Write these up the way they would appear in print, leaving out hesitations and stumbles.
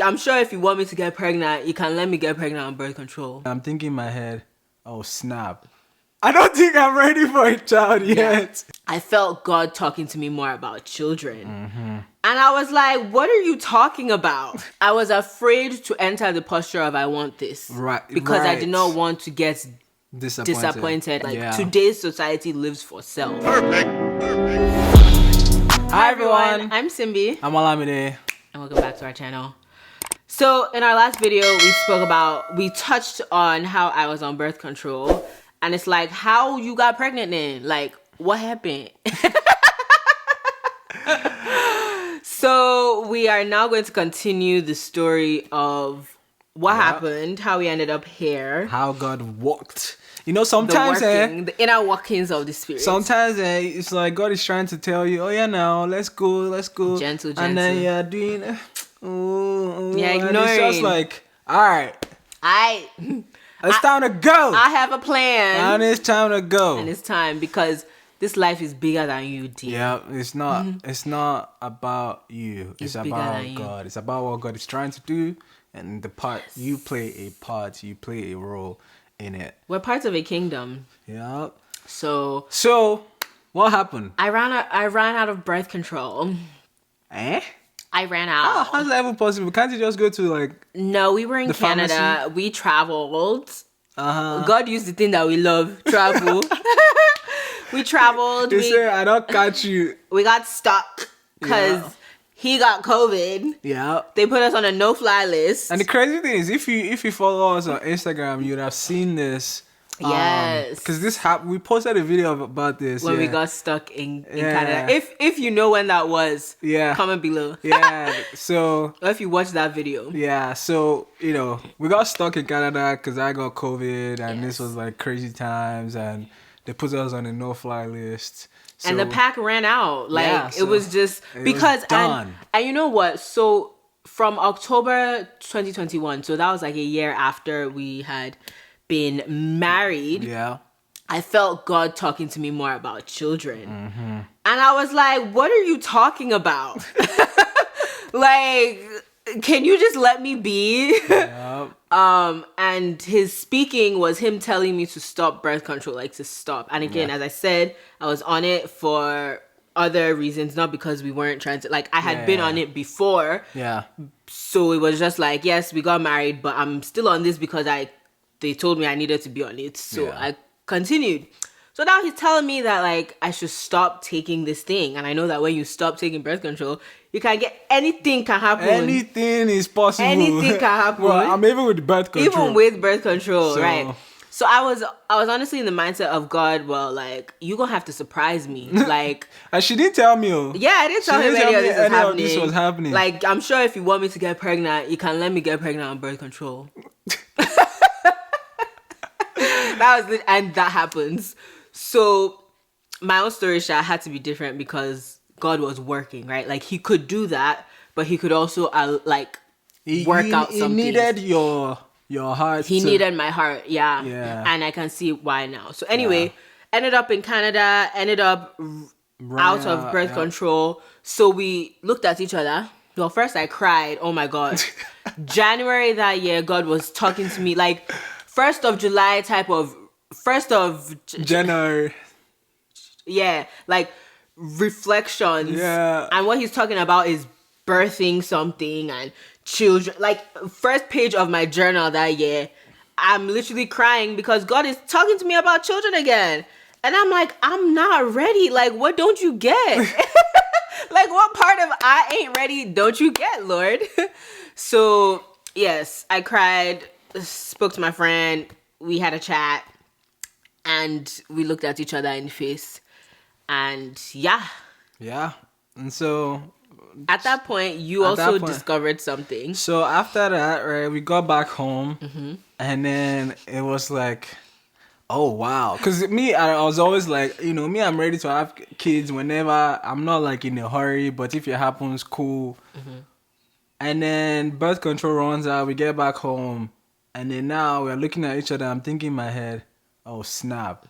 I'm sure if you want me to get pregnant, you can let me get pregnant on birth control. I'm thinking in my head, oh snap. I don't think I'm ready for a child yet. I felt God talking to me more about children. And I was like, what are you talking about? I was afraid to enter the posture of I want this. Right. Because I did not want to get disappointed. Like today's society lives for self. Perfect. Hi everyone. I'm Simbi. I'm Olamide. And welcome back to our channel. So in our last video, we touched on how I was on birth control. And it's like, how you got pregnant then? Like, what happened? So we are now going to continue the story of what happened, how we ended up here. How God walked. You know, sometimes the inner workings of the spirit. Sometimes it's like God is trying to tell you, oh yeah, now let's go. Gentle. And then you're doing, ignoring. It's just like, all right. It's time to go. I have a plan. And it's time to go. And it's time because this life is bigger than you, dear. Yeah, it's not. It's not about you. It's about God. It's about what God is trying to do, and the part you play a part. You play a role in it. We're parts of a kingdom. Yeah. So what happened? I ran out of birth control. I ran out. Oh, how's that even possible? Can't you just go to like... No, we were in Canada. Pharmacy? We traveled. God used the thing that we love, travel. We traveled. They say, I don't catch you. We got stuck because he got COVID. Yeah. They put us on a no-fly list. And the crazy thing is, if you follow us on Instagram, you'd have seen this. Yes. Because we posted a video about this. When we got stuck in Canada. If you know when that was, comment below. Yeah. So. Or if you watched that video. Yeah. So, we got stuck in Canada because I got COVID and this was like crazy times and they put us on a no-fly list. So, and the pack ran out. Like, it was just because and you know what? So from October 2021, so that was like a year after we had been married. Yeah. I felt God talking to me more about children. And I was like, what are you talking about? Like, can you just let me be? Yep. And his speaking was him telling me to stop birth control, like to stop. And again, as I said, I was on it for other reasons, not because we weren't trying to, like, I had been on it before. Yeah. So it was just like, yes, we got married, but I'm still on this because they told me I needed to be on it. So I continued. So now he's telling me that, like, I should stop taking this thing. And I know that when you stop taking birth control, you can get anything can happen. Anything is possible. Anything can happen. Well, I'm even with birth control. Even with birth control, right? So I was honestly in the mindset of God, well, like, you gonna have to surprise me. Like, and she didn't tell me. Yeah, I didn't tell him any of this was happening. Like, I'm sure if you want me to get pregnant, you can let me get pregnant on birth control. And that happens. So my own story had to be different because God was working, right? Like, he could do that, but he could also work out something. He needed your heart. He needed my heart, yeah. And I can see why now. So anyway, ended up in Canada, ended up out of birth control. So we looked at each other. Well, first I cried. Oh my God. January that year, God was talking to me like 1st of July type of 1st of January. Yeah, like reflections. Yeah. And what he's talking about is birthing something and children. Like, first page of my journal that year, I'm literally crying because God is talking to me about children again. And I'm like, I'm not ready. Like, what don't you get? Like, what part of I ain't ready don't you get, Lord? So, yes, I cried, spoke to my friend, we had a chat, and we looked at each other in the face. And yeah. And so at that point, you also discovered something. So after that, right, we got back home, and then it was like, oh wow, because I was always like, I'm ready to have kids whenever. I'm not like in a hurry, but if it happens, cool. And then birth control runs out, we get back home, and then now we're looking at each other. I'm thinking in my head, oh snap.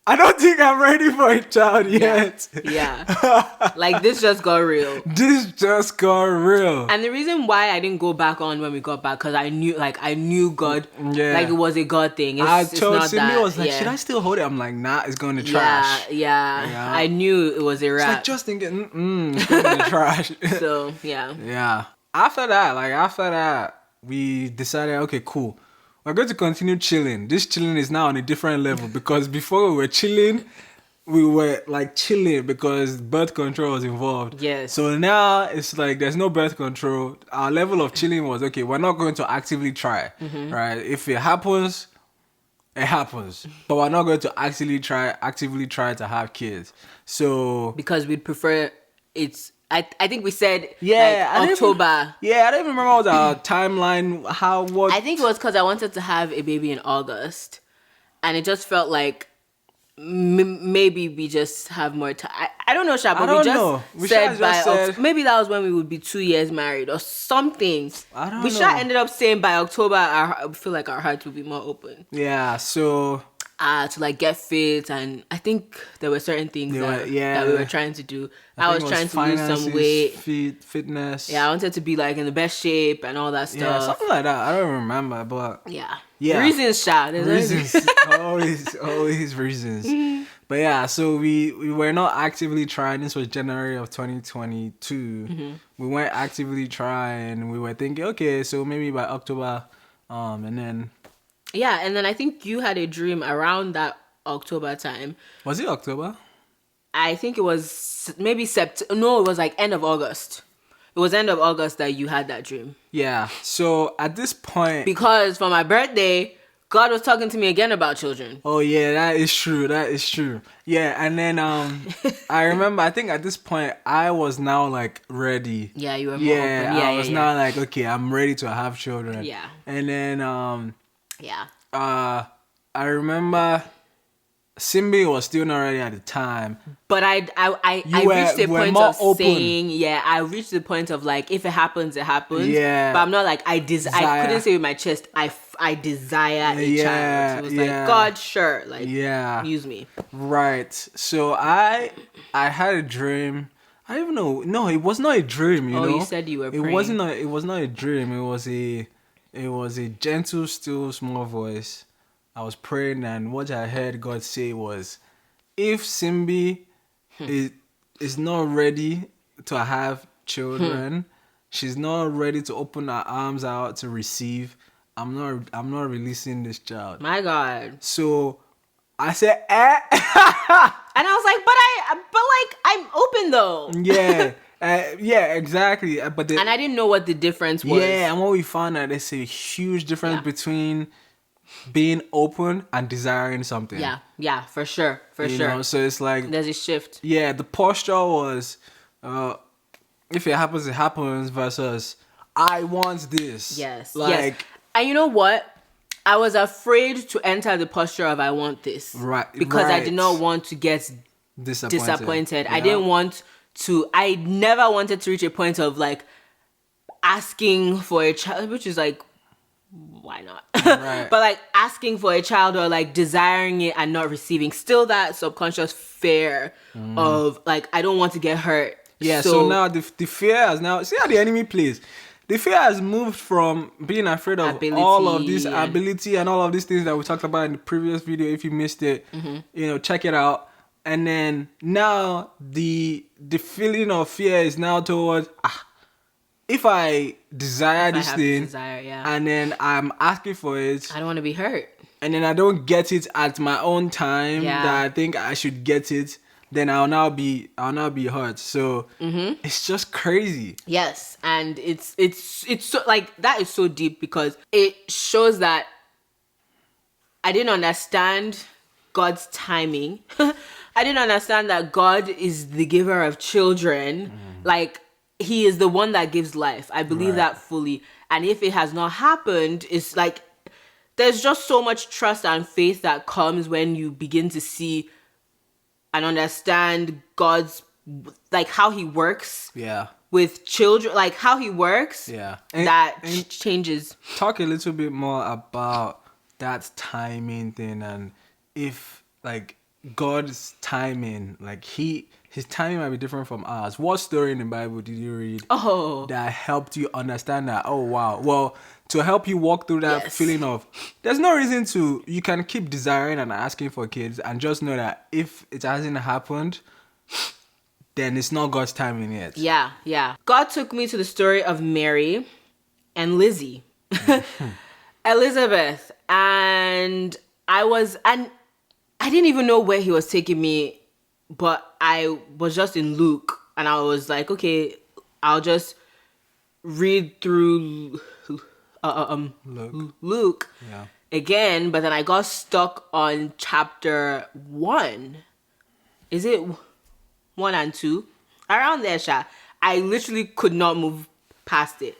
I don't think I'm ready for a child yet. Yeah. Like, this just got real. This just got real. And the reason why I didn't go back on when we got back, because I knew God, Yeah. like, it was a God thing. It's told not Simbi that. was like, should I still hold it? I'm like, nah, it's going to trash. Yeah. I knew it was a It's wrap. like, just thinking, it's going to trash. So, yeah. Yeah. After that, we decided, okay, cool. We're going to continue chilling. This chilling is now on a different level because before we were chilling, we were like chilling because birth control was involved. Yes. So now it's like there's no birth control. Our level of chilling was, okay, we're not going to actively try, right? If it happens, it happens. But we're not going to actively try to have kids. So Because we'd prefer it's... I think we said I like October. I don't even remember what our timeline, I think it was because I wanted to have a baby in August. And it just felt like maybe we just have more time. I don't know, Sha, but we just said by maybe that was when we would be 2 years married or something. I don't we know. Sha ended up saying by October, I feel like our hearts would be more open. Yeah, so... to like get fit, and I think there were certain things that we were trying to do. I was trying to lose some weight, fitness. Yeah, I wanted to be like in the best shape and all that stuff. Yeah, something like that. I don't remember, but yeah. Reasons, Sha. Reasons, always reasons. But yeah, so we were not actively trying. This was January of 2022. We weren't actively trying. We were thinking, okay, so maybe by October, and then. Yeah, and then I think you had a dream around that October time. Was it October? I think it was maybe September. No, it was like end of August. It was end of August that you had that dream. Yeah. So at this point... Because for my birthday, God was talking to me again about children. Oh, yeah, that is true. Yeah, and then I remember, I think at this point, I was now like ready. Yeah, you were more open. Yeah, I was now like, okay, I'm ready to have children. Yeah. And then... Yeah. I remember Simbi was still not ready at the time. But I reached the point of saying, I reached the point of like, if it happens, it happens. Yeah. But I'm not like, I couldn't say with my chest, I desire a child. So it was like, God, sure. Like, use me. Right. So I had a dream. I don't even know. No, it was not a dream, you know. You said you were praying. It was not a dream. It was a gentle, still, small voice. I was praying, and what I heard God say was, if Simbi is not ready to have children, she's not ready to open her arms out to receive, I'm not releasing this child. My God. So I said, eh. And I was like, but I'm open though. Yeah. Yeah, exactly. And I didn't know what the difference was. Yeah, and what we found out, there's a huge difference between being open and desiring something. Yeah, for sure. You know, so it's like there's a shift. Yeah, the posture was, if it happens, it happens versus I want this. Yes. And you know what? I was afraid to enter the posture of I want this. Right. Because I did not want to get disappointed. Yeah. I never wanted to reach a point of like asking for a child, which is like, why not? Right. But like asking for a child or like desiring it and not receiving. Still that subconscious fear of like, I don't want to get hurt. Yeah, so now the fear has now, see how the enemy plays. The fear has moved from being afraid of all of this ability and all of these things that we talked about in the previous video. If you missed it, check it out. And then now the feeling of fear is now towards, if I desire this thing, and then I'm asking for it, I don't want to be hurt. And then I don't get it at my own time that I think I should get it, then I'll now be hurt. So it's just crazy. Yes, and it's so like that is so deep because it shows that I didn't understand God's timing. I didn't understand that God is the giver of children. Like, he is the one that gives life. I believe that fully. And if it has not happened, it's like, there's just so much trust and faith that comes when you begin to see and understand God's, like, how he works. Yeah. With children, like, how he works. Yeah. And changes. Talk a little bit more about that timing thing and if, like, God's timing, like his timing might be different from ours. What story in the Bible did you read that helped you understand that? Oh wow. Well, to help you walk through that feeling of there's no reason to, you can keep desiring and asking for kids and just know that if it hasn't happened, then it's not God's timing yet. Yeah. God took me to the story of Mary and Lizzie. Elizabeth. And I didn't even know where he was taking me, but I was just in Luke and I was like, okay, I'll just read through Luke again, but then I got stuck on chapter 1. Is it 1 and 2? Around there, Sha. I literally could not move past it.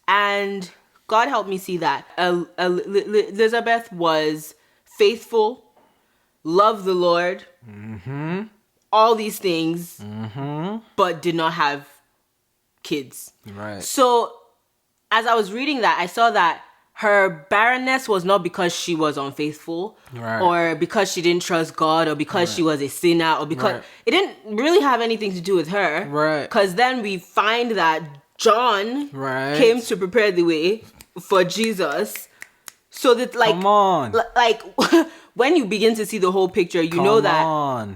And God helped me see that Elizabeth was faithful, loved the Lord, all these things, but did not have kids. Right. So as I was reading that, I saw that her barrenness was not because she was unfaithful, or because she didn't trust God, or because she was a sinner, or because it didn't really have anything to do with her. Right. Because then we find that John came to prepare the way for Jesus. So that, like, come on, like when you begin to see the whole picture, you know that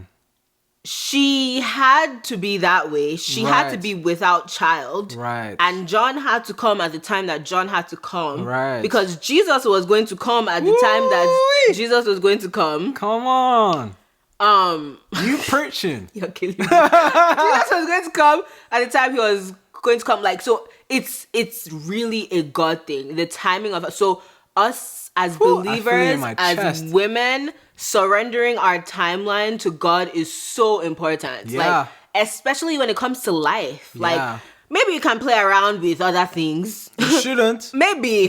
she had to be that way. She had to be without child. Right. And John had to come at the time that John had to come. Right. Because Jesus was going to come at the time that Jesus was going to come. Come on. You preaching. You're killing me. Jesus was going to come at the time he was going to come. Like, so it's really a God thing. The timing of it. So us as believers, as women, surrendering our timeline to God is so important. Like, especially when it comes to life. Like, maybe you can play around with other things. You shouldn't. Maybe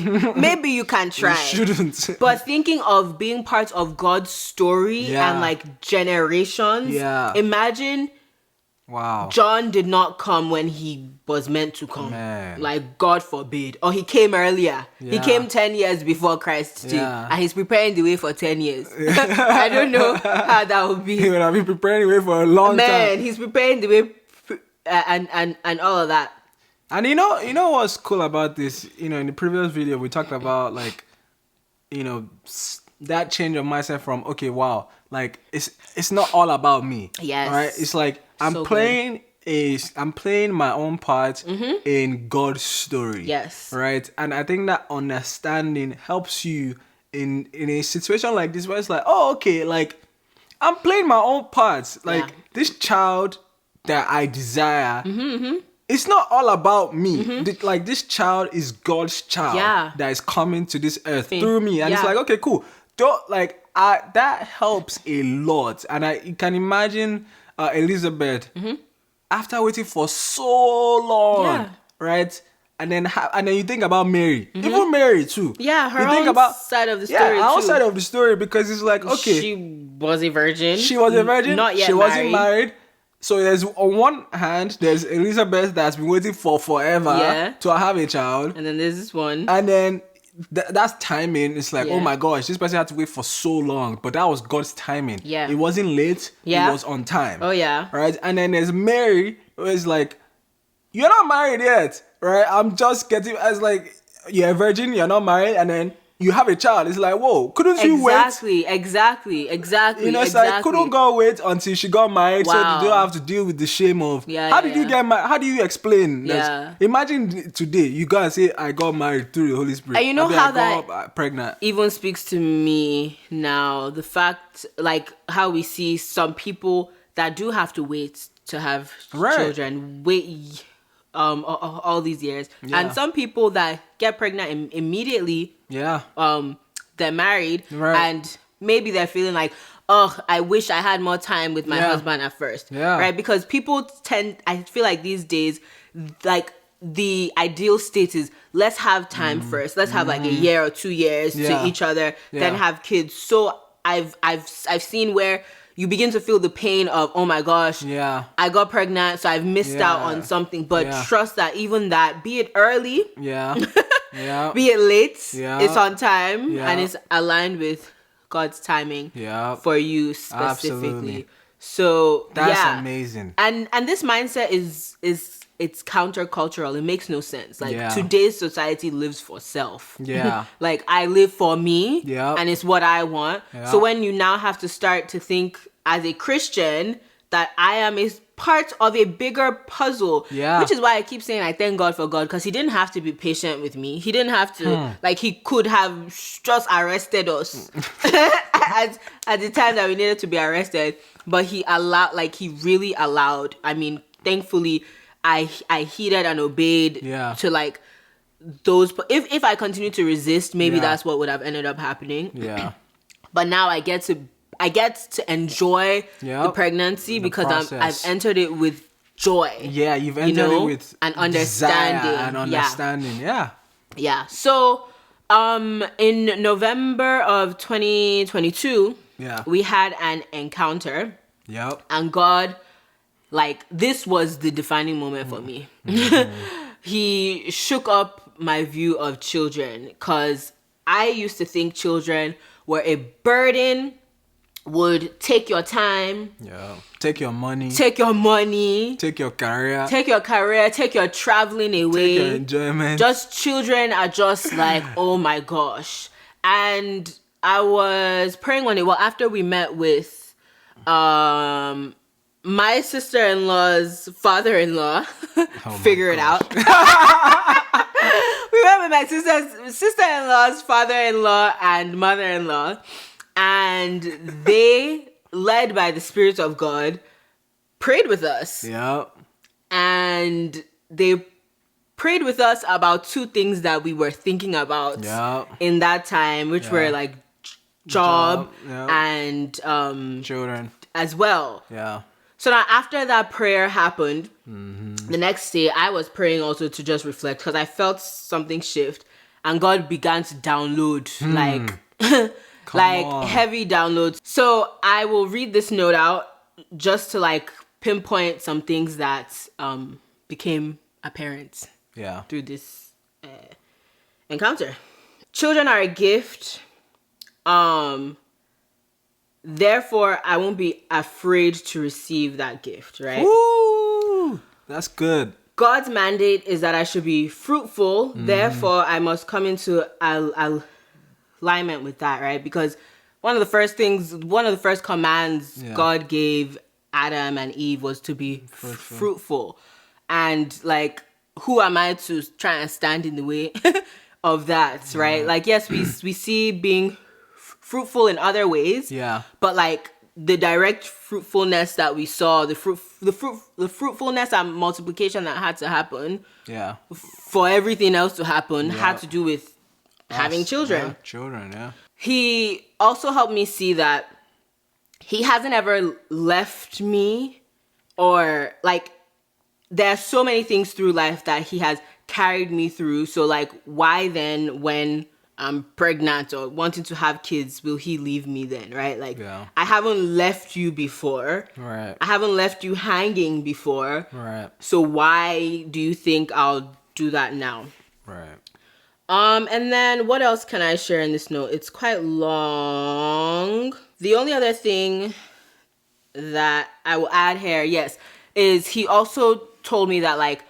you can try. You shouldn't. But thinking of being part of God's story and like generations. Imagine. Wow. John did not come when he was meant to come. Man. Like, God forbid. Or he came earlier. He came 10 years before Christ too. And he's preparing the way for 10 years. I don't know how that would be. He would have been preparing the way for a long time. Man, he's preparing the way and all of that. And you know what's cool about this? You know, in the previous video, we talked about, like, you know, that change of mindset from, okay, wow, like, it's not all about me. Yes. Right? It's like, I'm playing my own part in God's story. Yes. Right? And I think that understanding helps you in a situation like this where it's like, oh, okay, like, I'm playing my own parts. Like, this child that I desire, it's not all about me. Like, this child is God's child that is coming to this earth through me. And it's like, okay, cool. That helps a lot. And you can imagine Elizabeth, after waiting for so long, right? And then you think about Mary, even Mary too. Yeah, her side of the story. Yeah, her side of the story, because it's like, okay, she was a virgin. She was a virgin. Not yet she married. Wasn't married. So there's, on one hand, there's Elizabeth that's been waiting for forever to have a child, and then there's this one, and then that's timing. It's like, oh my gosh, this person had to wait for so long, but that was God's timing. Yeah, it wasn't late. Yeah, it was on time. Oh yeah, right. And then there's Mary, who is like, you're not married yet, right? I'm just getting, as like, you're a virgin, you're not married, and then you have a child. It's like, whoa, couldn't you wait? Exactly. You know, it's like, couldn't God wait until she got married so you don't have to deal with the shame of, how did you get married? How do you explain? Imagine today, you go and say, I got married through the Holy Spirit. And you know how that pregnant even speaks to me now. The fact, like, how we see some people that do have to wait to have children, wait all these years, and some people that get pregnant immediately, they're married, and maybe they're feeling like, oh, I wish I had more time with my husband at first, right? Because people I feel like these days, like, the ideal state is, let's have time first, let's have like a year or 2 years to each other, then have kids. So I've seen where you begin to feel the pain of, oh my gosh, I got pregnant, so I've missed out on something. But trust that even that, be it early, be it late, it's on time, and it's aligned with God's timing Yeah. for you specifically. Absolutely. So That's yeah. amazing. And this mindset is it's countercultural. It makes no sense. Like Yeah. today's society lives for self. Yeah. Like I live for me, Yep. and it's what I want. Yep. So when you now have to start to think as a Christian that I am a part of a bigger puzzle, Yeah. which is why I keep saying I thank God for God, because he didn't have to be patient with me. He didn't have to, like, he could have just arrested us at the time that we needed to be arrested, but he allowed, like, he really allowed. I mean, thankfully, I heeded and obeyed Yeah. to, like, those. If I continued to resist, maybe Yeah. that's what would have ended up happening. Yeah. But now I get to enjoy Yep. the pregnancy because I've process. entered it with joy. Yeah, you've entered know, it with and desire understanding. and Yeah. understanding. Yeah. Yeah. So, in November of 2022, Yeah. we had an encounter, Yep. and God, like, this was the defining moment for me. He shook up my view of children, because I used to think children were a burden, would take your time, Yeah. Take your money. take your money, Take your career. take your career, take your traveling away. Take your enjoyment. Just children are just like, oh my gosh. And I was praying one day, well, after we met with my sister-in-law's father-in-law, figure it out. We went with my sister-in-law's father-in-law and mother-in-law, and they, led by the Spirit of God, prayed with us. Yep. And they prayed with us about two things that we were thinking about Yep. in that time, which Yeah. were like job yeah. and Children. as well. Yeah. So now after that prayer happened, the next day I was praying also to just reflect, because I felt something shift, and God began to download like on. heavy downloads. So I will read this note out just to like pinpoint some things that became apparent Yeah. through this encounter. Children are a gift. Therefore, I won't be afraid to receive that gift, right? Woo! That's good. God's mandate is that I should be fruitful. Therefore, I must come into alignment with that, right? Because one of the first commands Yeah. God gave Adam and Eve was to be fruitful. And like, who am I to try and stand in the way of that, right? Like, yes, we see being fruitful in other ways. Yeah. But like the direct fruitfulness that we saw, the fruitfulness and multiplication that had to happen Yeah. for everything else to happen Yeah. had to do with having children. Yeah. Children, yeah. He also helped me see that he hasn't ever left me, or like, there are so many things through life that he has carried me through. So like, why then when I'm pregnant or wanting to have kids, will he leave me then, right? Like, Yeah. I haven't left you before. Right. I haven't left you hanging before. Right. So why do you think I'll do that now? Right. And then what else can I share in this note? It's quite long. The only other thing that I will add here, yes, is he also told me that like,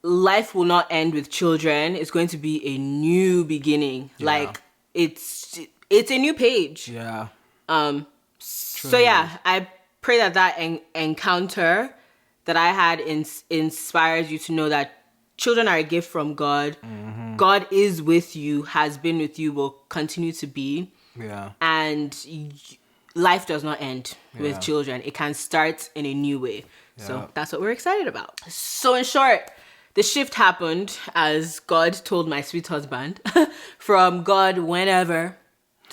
life will not end with children. It's going to be a new beginning. Yeah. Like, it's a new page. Yeah. So yeah, I pray that encounter that I had inspires you to know that children are a gift from God. Mm-hmm. God is with you, has been with you, will continue to be. Yeah. And life does not end Yeah. with children. It can start in a new way. So Yeah. that's what we're excited about. So in short, the shift happened as God told my sweet husband, from God whenever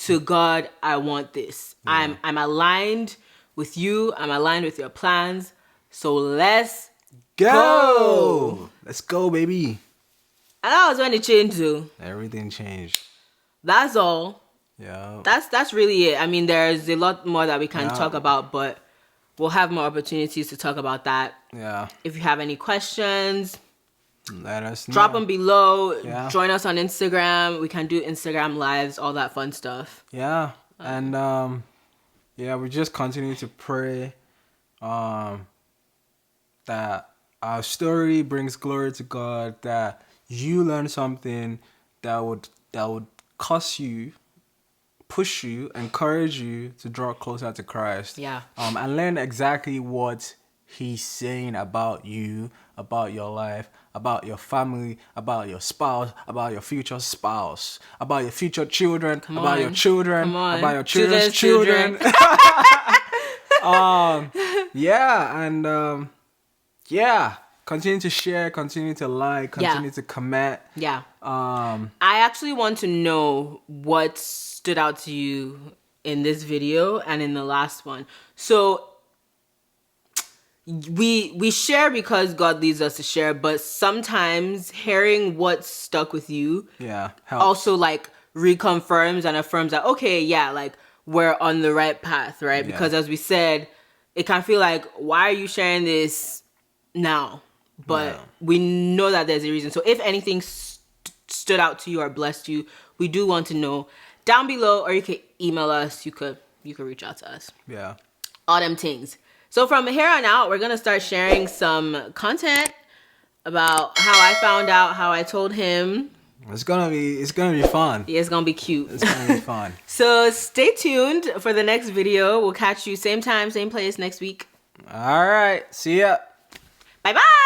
to God, I want this. Yeah. I'm aligned with you. I'm aligned with your plans. So let's Go! Let's go, baby. And that was when it changed too. Everything changed. That's all. Yeah. That's really it. I mean, there's a lot more that we can Yeah. talk about, but we'll have more opportunities to talk about that. Yeah. If you have any questions, Let us know. drop them below. Yeah. Join us on Instagram. We can do Instagram lives, all that fun stuff. Yeah. And yeah, we just continue to pray that our story brings glory to God, that you learn something that would cause you, push you, encourage you to draw closer to Christ. Yeah. And learn exactly what He's saying about you, about your life, about your family, about your spouse, about your future spouse, about your future children, about your children, about your children's children. Yeah, and yeah, continue to share, continue to like, continue to comment. Yeah. I actually want to know what stood out to you in this video and in the last one. So we share because God leads us to share, but sometimes hearing what stuck with you helps. Also like reconfirms and affirms that, okay, yeah, like we're on the right path, right? Because as we said, it can feel like, why are you sharing this now? But we know that there's a reason. So if anything stood out to you or blessed you, we do want to know down below, or you could email us. You could reach out to us. Yeah. All them things. So from here on out, we're going to start sharing some content about how I found out, how I told him. It's gonna be fun. Yeah, it's gonna be cute. It's gonna be fun. So stay tuned for the next video. We'll catch you same time, same place next week. All right. See ya. Bye-bye.